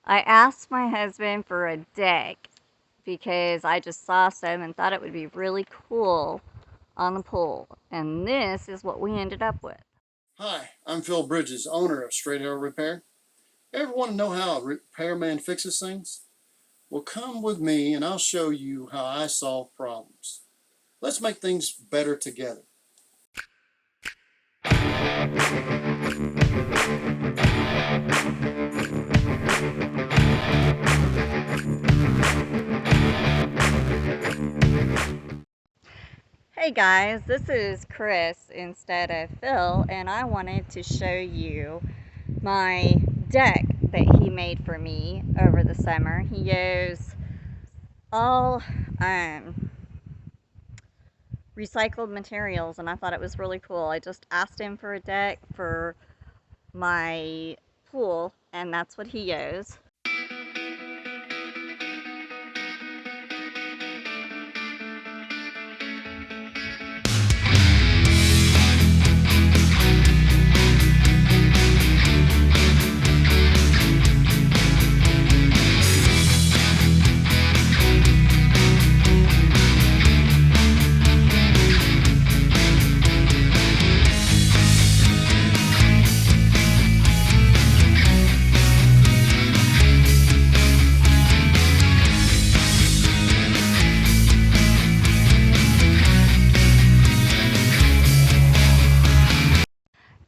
I asked my husband for a deck because I just saw some and thought it would be really cool on the pool. And this is what we ended up with. Hi, I'm Phil Bridges, owner of Straight Arrow Repair. Ever want to know how a repairman fixes things? Well, come with me and I'll show you how I solve problems. Let's make things better together. Hey guys, this is Chris instead of Phil, and I wanted to show you my deck that he made for me over the summer. He used all recycled materials, and I thought it was really cool. I just asked him for a deck for my pool, and that's what he used.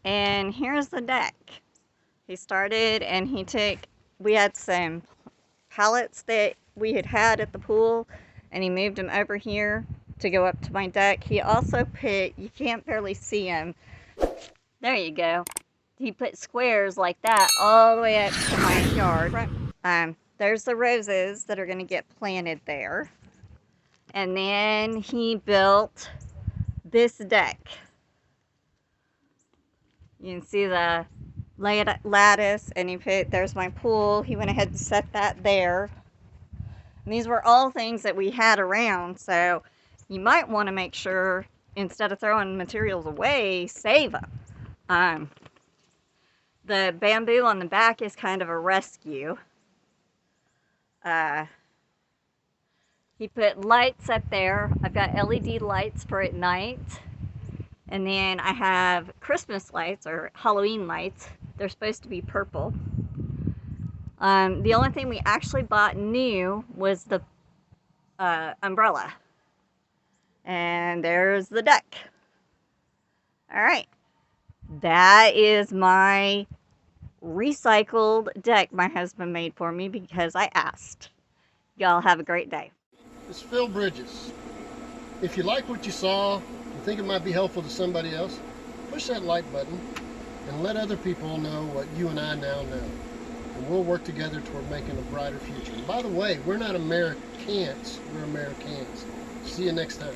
And here's the deck. He started and we had some pallets that we had at the pool, and he moved them over here to go up to my deck. He also put, you can't barely see him, there you go. He put squares like that all the way up to my yard. There's the roses that are going to get planted there. And then he built this deck. You can see the lattice, and there's my pool. He went ahead and set that there. And these were all things that we had around, so you might want to make sure, instead of throwing materials away, save them. The bamboo on the back is kind of a rescue. He put lights up there. I've got LED lights for at night. And then I have Christmas lights, or Halloween lights. They're supposed to be purple. The only thing we actually bought new was the umbrella. And there's the deck. All right. That is my recycled deck my husband made for me because I asked. Y'all have a great day. It's Phil Bridges. If you like what you saw, you think it might be helpful to somebody else, push that like button and let other people know what you and I now know. And we'll work together toward making a brighter future. And by the way, we're not Americans, we're Americans. See you next time.